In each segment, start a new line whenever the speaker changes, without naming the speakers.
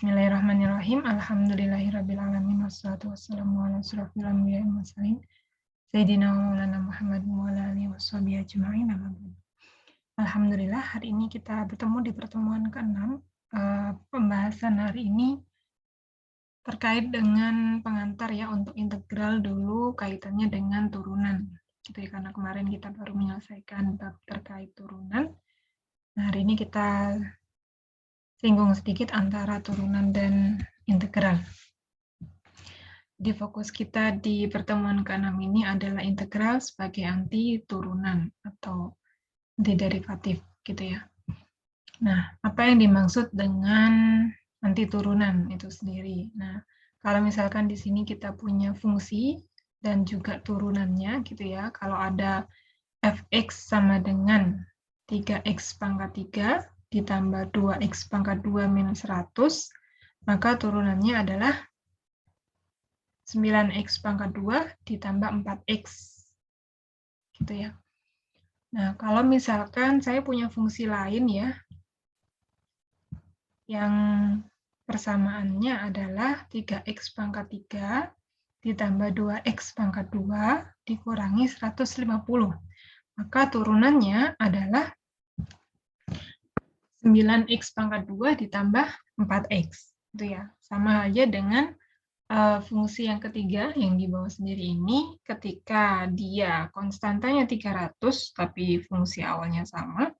Bismillahirrahmanirrahim. Alhamdulillahirrabbilalamin. Wassalatu wassalamu ala asyrofil anbiya'i wal mursalin. Sayyidina wa maulana Muhammad wa ala alihi washabihi ajma'in. Alhamdulillah, hari ini kita bertemu di pertemuan ke-6. Pembahasan hari ini terkait dengan pengantar ya, untuk integral dulu kaitannya dengan turunan. Gitu ya, karena kemarin kita baru menyelesaikan bab terkait turunan. Nah, hari ini kita singgung sedikit antara turunan dan integral. Di fokus kita di pertemuan ke-6 ini adalah integral sebagai anti turunan atau anti derivatif gitu ya. Nah, apa yang dimaksud dengan anti turunan itu sendiri? Nah, kalau misalkan di sini kita punya fungsi dan juga turunannya gitu ya. Kalau ada fx sama dengan 3x pangkat 3 ditambah 2x pangkat 2 minus 100, maka turunannya adalah 9x pangkat 2 ditambah 4x. Gitu ya. Nah, kalau misalkan saya punya fungsi lain ya, yang persamaannya adalah 3x pangkat 3 ditambah 2x pangkat 2 dikurangi 150. Maka turunannya adalah 9x pangkat 2 ditambah 4x. Itu ya. Sama aja dengan fungsi yang ketiga yang di bawah sendiri ini, ketika dia konstantanya 300, tapi fungsi awalnya sama,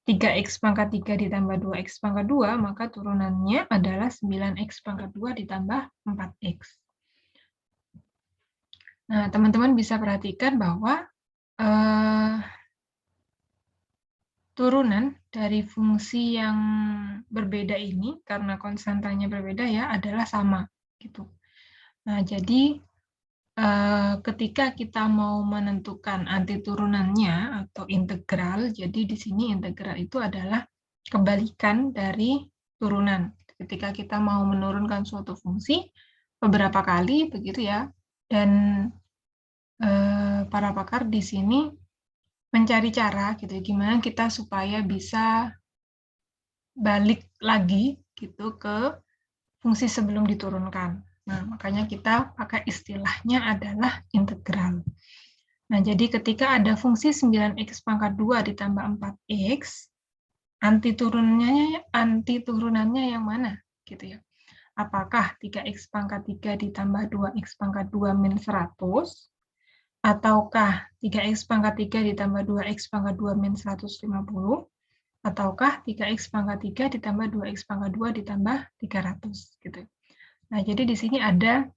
3x pangkat 3 ditambah 2x pangkat 2, maka turunannya adalah 9x pangkat 2 ditambah 4x. Nah, teman-teman bisa perhatikan bahwa turunan dari fungsi yang berbeda ini, karena konstantanya berbeda ya, adalah sama. Gitu. Nah, jadi ketika kita mau menentukan anti turunannya atau integral, jadi di sini integral itu adalah kebalikan dari turunan. Ketika kita mau menurunkan suatu fungsi beberapa kali begitu ya, dan para pakar di sini mencari cara gitu, gimana kita supaya bisa balik lagi gitu ke fungsi sebelum diturunkan. Nah, makanya kita pakai istilahnya adalah integral. Nah, jadi ketika ada fungsi 9x pangkat 2 ditambah 4x, anti turunannya yang mana? Gitu ya. Apakah 3x pangkat 3 ditambah 2x pangkat 2 min 100, ataukah 3x pangkat 3 ditambah 2x pangkat 2 min 150, ataukah 3x pangkat 3 ditambah 2x pangkat 2 ditambah 300. Gitu. Nah, jadi di sini ada,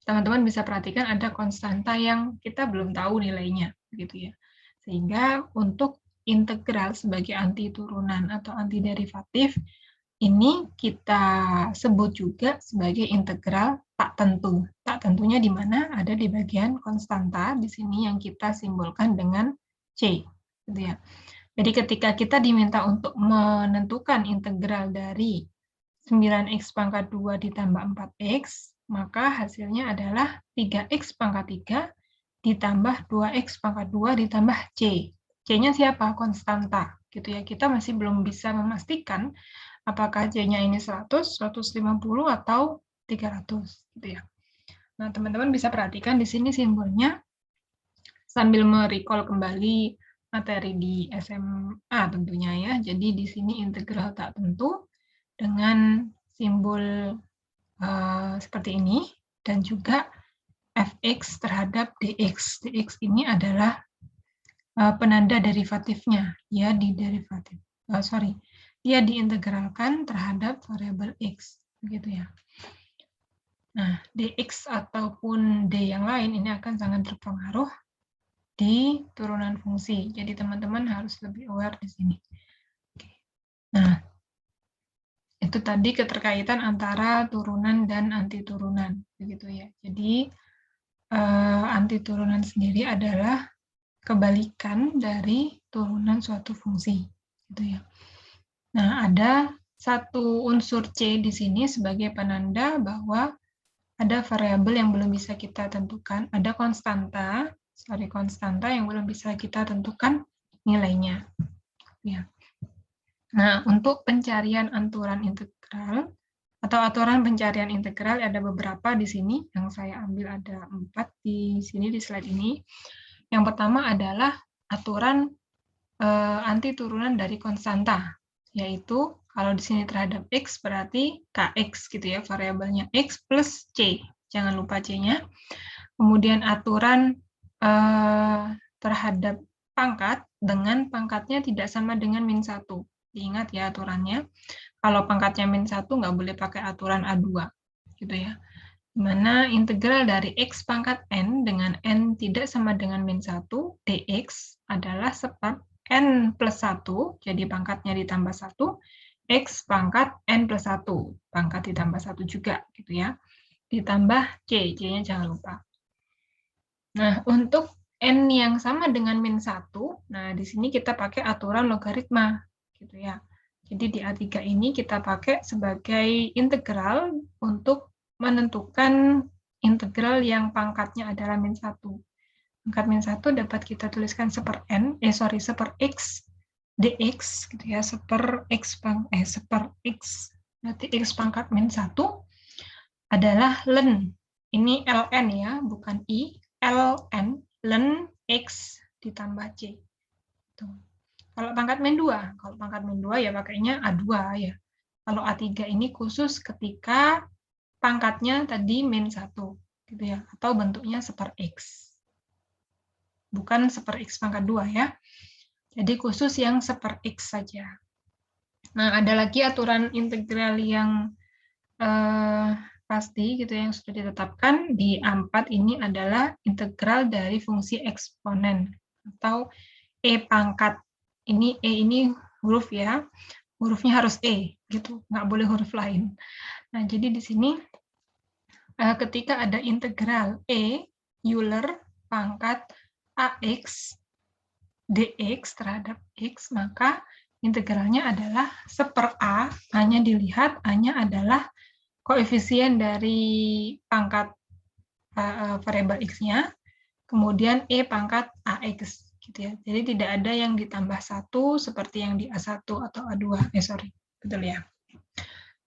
teman-teman bisa perhatikan ada konstanta yang kita belum tahu nilainya, gitu ya. Sehingga untuk integral sebagai anti turunan atau anti derivatif, ini kita sebut juga sebagai integral tak tentu. Tak tentunya di mana? Ada di bagian konstanta, di sini yang kita simbolkan dengan C, gitu ya. Jadi ketika kita diminta untuk menentukan integral dari 9x pangkat 2 ditambah 4x, maka hasilnya adalah 3x pangkat 3 ditambah 2x pangkat 2 ditambah C. C-nya siapa? Konstanta. Gitu ya. Kita masih belum bisa memastikan apakah C-nya ini 100, 150, atau 300. Gitu ya. Nah, teman-teman bisa perhatikan di sini simbolnya sambil merecall kembali materi di SMA tentunya ya. Jadi di sini integral tak tentu dengan simbol seperti ini, dan juga fx terhadap dx. Dx ini adalah penanda derivatifnya, ya dia diintegralkan terhadap variabel x, begitu ya. Nah, dx ataupun d yang lain ini akan sangat berpengaruh di turunan fungsi. Jadi teman-teman harus lebih aware di sini. Nah, itu tadi keterkaitan antara turunan dan anti turunan, begitu ya. Jadi anti turunan sendiri adalah kebalikan dari turunan suatu fungsi, gitu ya. Nah, ada satu unsur C di sini sebagai penanda bahwa ada variabel yang belum bisa kita tentukan, ada konstanta yang belum bisa kita tentukan nilainya. Ya. Nah, untuk pencarian aturan integral, atau aturan pencarian integral ada beberapa di sini, yang saya ambil ada 4 di sini di slide ini. Yang pertama adalah aturan anti turunan dari konstanta, yaitu kalau di sini terhadap X berarti Kx gitu ya, variabelnya X plus C, jangan lupa C-nya. Kemudian aturan terhadap pangkat dengan pangkatnya tidak sama dengan -1. Diingat ya aturannya. Kalau pangkatnya -1 nggak boleh pakai aturan A2 gitu ya. Dimana integral dari X pangkat N dengan N tidak sama dengan -1, dx adalah separ N plus 1, jadi pangkatnya ditambah 1, X pangkat N plus 1, pangkat ditambah 1 juga gitu ya. Ditambah C, C-nya jangan lupa. Nah, untuk N yang sama dengan -1, nah di sini kita pakai aturan logaritma gitu ya. Jadi di A3 ini kita pakai sebagai integral untuk menentukan integral yang pangkatnya adalah -1. Pangkat -1 dapat kita tuliskan seper X dx gitu ya, seper X berarti X pangkat -1 adalah ln. Ini ln ya, bukan i, ln X ditambah C. Tuh. Kalau pangkat -2, ya pakainya A2 ya. Kalau A3 ini khusus ketika pangkatnya tadi -1 gitu ya, atau bentuknya seper X. Bukan seper X pangkat 2 ya. Jadi khusus yang seper X saja. Nah, ada lagi aturan integral yang pasti gitu yang sudah ditetapkan di A4 ini adalah integral dari fungsi eksponen atau E pangkat. Ini E ini huruf ya, hurufnya harus E gitu, nggak boleh huruf lain. Nah, jadi di sini ketika ada integral E Euler pangkat AX dx terhadap X, maka integralnya adalah seper A, hanya dilihat A-nya adalah koefisien dari pangkat variabel X-nya, kemudian E pangkat AX. Gitu ya. Jadi tidak ada yang ditambah 1 seperti yang di A1 atau A2. Betul ya.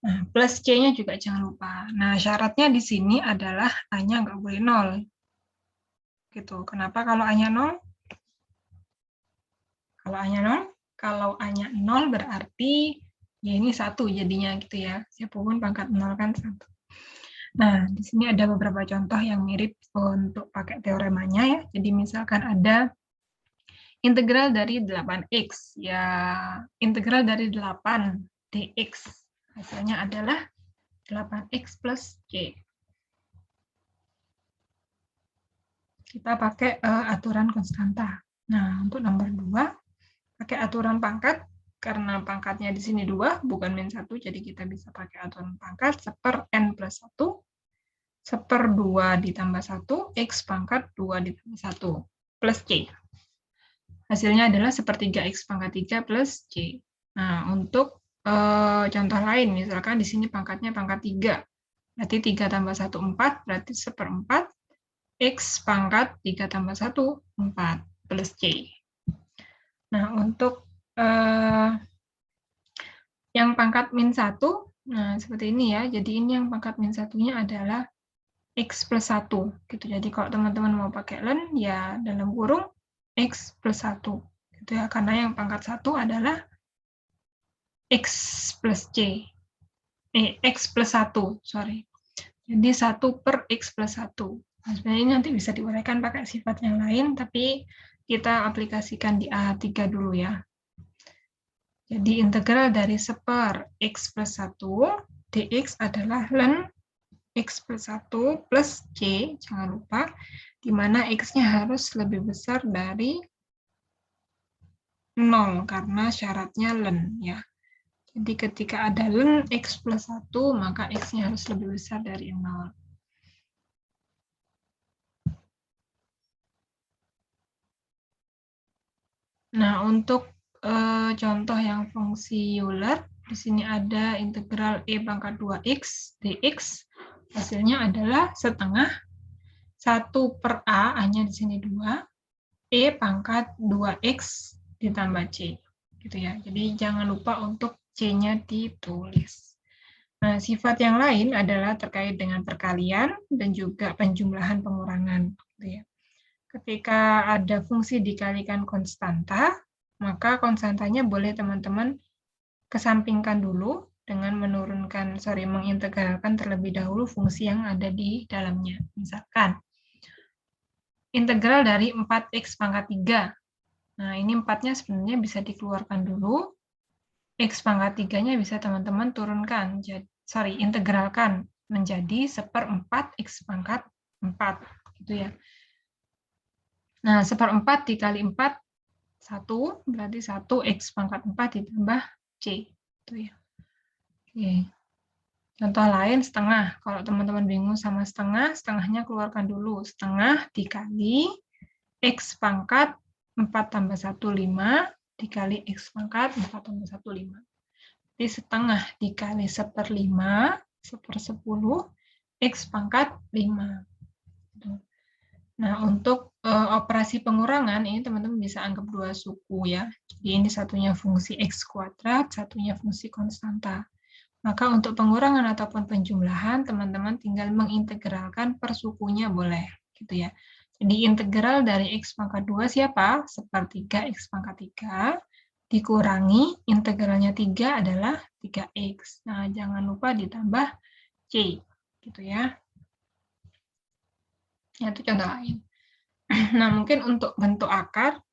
Nah, plus C-nya juga jangan lupa. Nah, syaratnya di sini adalah A-nya nggak boleh 0. Gitu. Kenapa kalau A-nya 0? Kalau A-nya 0? Kalau A-nya 0 berarti ya ini 1 jadinya gitu ya. Siapapun pangkat 0 kan 1. Nah, di sini ada beberapa contoh yang mirip untuk pakai teoremanya ya. Jadi misalkan ada integral dari 8x, ya integral dari 8 dx. Hasilnya adalah 8x plus c. Kita pakai aturan konstanta. Nah, untuk nomor 2, pakai aturan pangkat. Karena pangkatnya di sini 2, bukan -1, jadi kita bisa pakai aturan pangkat seper n plus 1, seper 2 ditambah 1, X pangkat 2 ditambah 1, plus C. Hasilnya adalah sepertiga X pangkat 3 plus C. Nah, untuk contoh lain, misalkan di sini pangkatnya pangkat 3. Berarti 3 tambah 1, 4, berarti seperempat. X pangkat 3 tambah 1, 4, plus C. Nah, untuk yang pangkat -1, nah seperti ini ya. Jadi ini yang pangkat -1-nya adalah X plus 1. Gitu. Jadi kalau teman-teman mau pakai ln, ya dalam kurung X plus 1. Gitu ya. Karena yang pangkat 1 adalah X plus C. X plus 1, sorry. Jadi 1 per X plus 1. Nah, sebenarnya ini nanti bisa diuraikan pakai sifat yang lain, tapi kita aplikasikan di A3 dulu ya. Jadi integral dari seper X plus 1 dx adalah ln X plus 1 plus C, jangan lupa, di mana X-nya harus lebih besar dari 0, karena syaratnya ln. Ya. Jadi ketika ada ln X plus 1, maka X-nya harus lebih besar dari 0. Nah, untuk contoh yang fungsi Euler, di sini ada integral E pangkat 2x dx, hasilnya adalah setengah 1 per A, hanya di sini 2, E pangkat 2x ditambah C. Gitu ya. Jadi jangan lupa untuk C-nya ditulis. Nah, sifat yang lain adalah terkait dengan perkalian dan juga penjumlahan pengurangan. Gitu ya. Ketika ada fungsi dikalikan konstanta, maka konstantanya boleh teman-teman kesampingkan dulu dengan mengintegralkan terlebih dahulu fungsi yang ada di dalamnya. Misalkan, integral dari 4x pangkat 3. Nah, ini 4-nya sebenarnya bisa dikeluarkan dulu. X pangkat 3-nya bisa teman-teman turunkan. Integralkan menjadi 1/4 X pangkat 4. Gitu ya. Nah, 1/4 dikali 4, 1, berarti 1 X pangkat 4 ditambah C. Gitu ya. Oke. Contoh lain setengah. Kalau teman-teman bingung sama setengah, setengahnya keluarkan dulu. Setengah dikali X pangkat 4 tambah 1, 5, dikali X pangkat 4 tambah 1, 5. Jadi setengah dikali 1/5, 1/10, X pangkat 5. Nah, untuk operasi pengurangan, ini teman-teman bisa anggap dua suku ya. Jadi ini satunya fungsi X kuadrat, satunya fungsi konstanta. Maka untuk pengurangan ataupun penjumlahan, teman-teman tinggal mengintegralkan per sukunya boleh. Gitu ya. Jadi integral dari X pangkat 2 siapa? 1/3 X pangkat 3. Dikurangi integralnya 3 adalah 3X. Nah, jangan lupa ditambah C. Gitu ya. Itu contoh lain. Nah, mungkin untuk bentuk akar,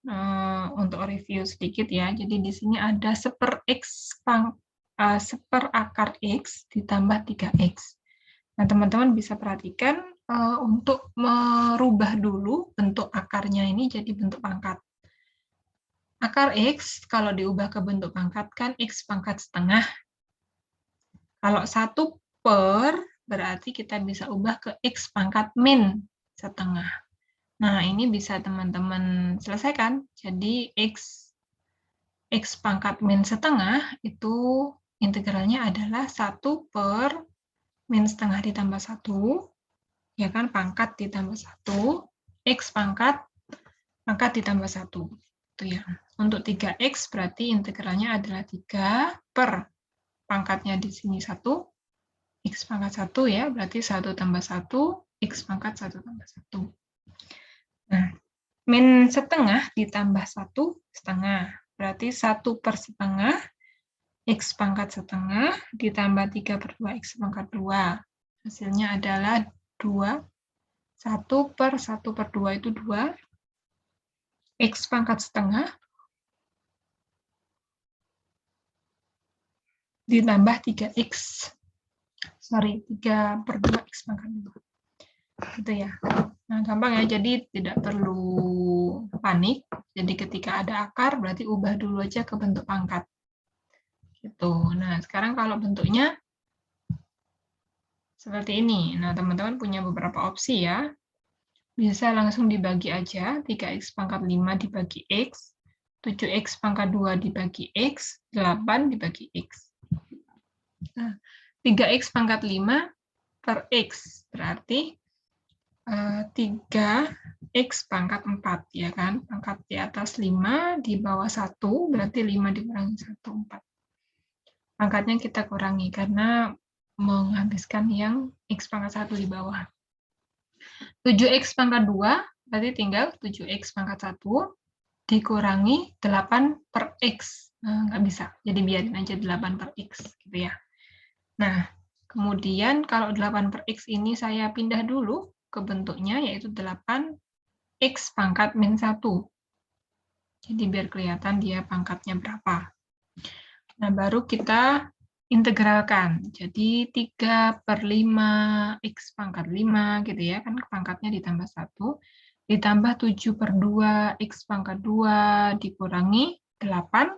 untuk review sedikit ya. Jadi di sini ada 1/akar X ditambah 3X. Nah, teman-teman bisa perhatikan untuk merubah dulu bentuk akarnya ini jadi bentuk pangkat. Akar X kalau diubah ke bentuk pangkat kan X pangkat setengah. Kalau 1 per berarti kita bisa ubah ke X pangkat min setengah. Nah, ini bisa teman-teman selesaikan. Jadi X pangkat min setengah itu integralnya adalah 1 per min setengah ditambah 1, ya kan, pangkat ditambah 1, X pangkat ditambah 1. Itu ya. Untuk 3X berarti integralnya adalah 3 per pangkatnya di sini 1, X pangkat 1 ya, berarti 1 tambah 1, X pangkat 1 tambah 1. Nah, min setengah ditambah 1 setengah, berarti 1 per setengah, X pangkat setengah, ditambah 3 per 2, X pangkat 2. Hasilnya adalah 2. 1 per 1 per 2 itu 2. X pangkat setengah ditambah 3X. 3 per 2 X pangkat 2. Gitu ya. Nah, gampang ya. Jadi tidak perlu panik. Jadi ketika ada akar, berarti ubah dulu aja ke bentuk pangkat. Gitu. Nah, sekarang kalau bentuknya seperti ini. Nah, teman-teman punya beberapa opsi ya. Bisa langsung dibagi aja, 3X pangkat 5 dibagi X, 7X pangkat 2 dibagi X, 8 dibagi X. Nah, 3X pangkat 5 per X, berarti 3X pangkat 4, ya kan? Pangkat di atas 5, di bawah 1, berarti 5 dikurangi 1, 4. Pangkatnya kita kurangi, karena menghabiskan yang X pangkat 1 di bawah. 7X pangkat 2, berarti tinggal 7X pangkat 1, dikurangi 8 per X. Nah, nggak bisa, jadi biarin aja 8 per X. Gitu ya. Nah, kemudian kalau 8 per X ini saya pindah dulu ke bentuknya, yaitu 8X pangkat min 1. Jadi biar kelihatan dia pangkatnya berapa. Nah, baru kita integralkan. Jadi 3 per 5 X pangkat 5, gitu ya, kan pangkatnya ditambah 1, ditambah 7 per 2 X pangkat 2, dikurangi 8,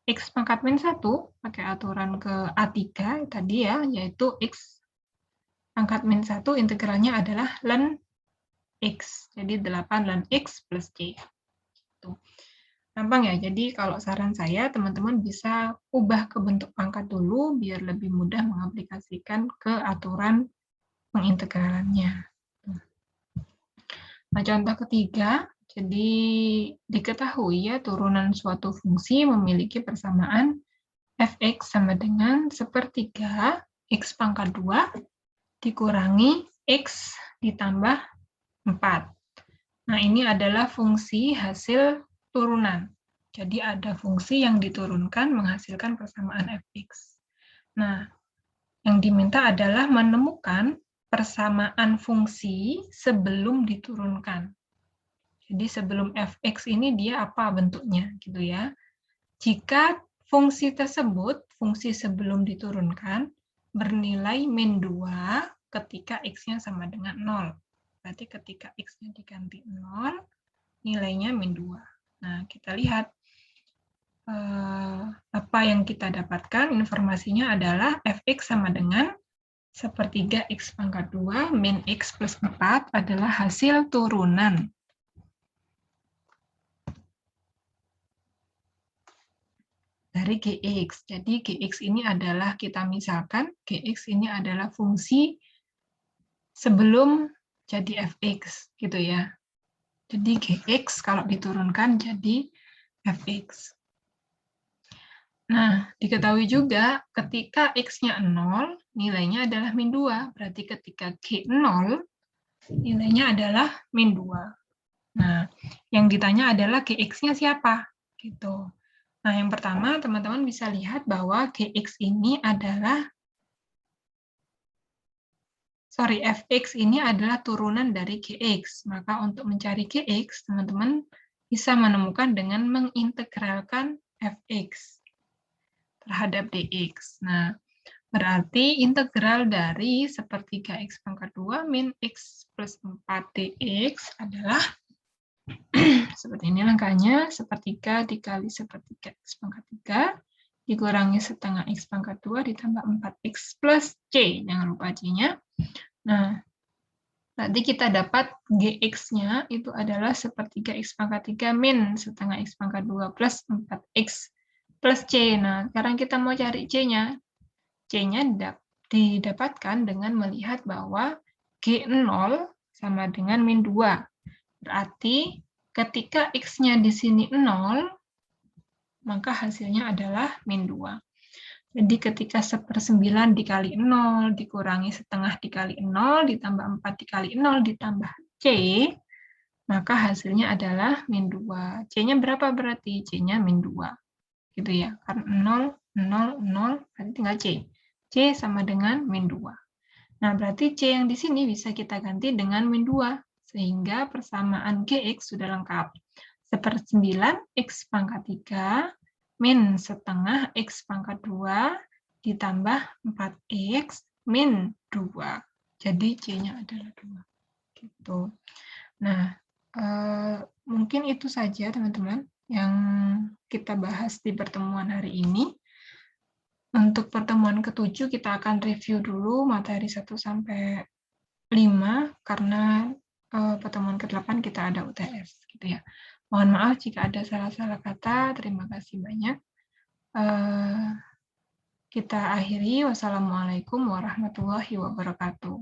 X pangkat min 1, pakai aturan ke A3 tadi ya, yaitu X pangkat min 1 integralnya adalah ln X. Jadi 8 ln X plus C. Tuh. Gampang ya, jadi kalau saran saya, teman-teman bisa ubah ke bentuk pangkat dulu, biar lebih mudah mengaplikasikan ke aturan pengintegralannya. Nah, contoh ketiga, jadi diketahui ya, turunan suatu fungsi memiliki persamaan fx sama dengan 1/3 X pangkat 2 dikurangi X ditambah 4. Nah, ini adalah fungsi hasil turunan. Jadi ada fungsi yang diturunkan menghasilkan persamaan fx. Nah, yang diminta adalah menemukan persamaan fungsi sebelum diturunkan. Jadi sebelum fx ini dia apa bentuknya, gitu ya. Jika fungsi tersebut, fungsi sebelum diturunkan, bernilai min 2 ketika x-nya sama dengan 0. Berarti ketika x-nya diganti 0, nilainya min 2. Nah, kita lihat apa yang kita dapatkan. Informasinya adalah fx sama dengan sepertiga x pangkat 2 min x plus 4 adalah hasil turunan. Dari gx. Jadi gx ini adalah, kita misalkan, gx ini adalah fungsi sebelum jadi fx, gitu ya. Jadi gx kalau diturunkan jadi fx. Nah, diketahui juga ketika x-nya 0, nilainya adalah min 2. Berarti ketika g0, nilainya adalah min 2. Nah, yang ditanya adalah gx-nya siapa? Gitu. Nah, yang pertama, teman-teman bisa lihat bahwa gx ini adalah, fx ini adalah turunan dari gx. Maka untuk mencari gx, teman-teman bisa menemukan dengan mengintegralkan fx terhadap dx. Nah, berarti integral dari sepertiga x pangkat 2 min x plus 4 dx adalah seperti ini angkanya, sepertiga dikali sepertiga x pangkat 3 dikurangi setengah x pangkat 2 ditambah 4x plus c. Jangan lupa c-nya. Nah, berarti kita dapat gx-nya itu adalah sepertiga x pangkat 3 min setengah x pangkat 2 plus 4x plus c. Nah, sekarang kita mau cari c-nya. C-nya didapatkan dengan melihat bahwa G0 sama dengan min 2. Berarti ketika X-nya di sini 0, maka hasilnya adalah min 2. Jadi ketika 1/9 dikali 0, dikurangi setengah dikali 0, ditambah 4 dikali 0, ditambah C, maka hasilnya adalah min 2. C-nya berapa berarti? C-nya min 2. Gitu ya. Karena 0, 0, 0, berarti tinggal C. C sama dengan min 2. Nah, berarti C yang di sini bisa kita ganti dengan min 2. Sehingga persamaan Gx sudah lengkap. 1/9 X pangkat 3 min setengah X pangkat 2 ditambah 4X min 2. Jadi C-nya adalah 2. Gitu. Nah, mungkin itu saja teman-teman yang kita bahas di pertemuan hari ini. Untuk pertemuan ke-7 kita akan review dulu materi 1 sampai 5 karena pertemuan ke-8 kita ada UTS gitu ya. Mohon maaf jika ada salah-salah kata. Terima kasih banyak. Kita akhiri. Wassalamualaikum warahmatullahi wabarakatuh.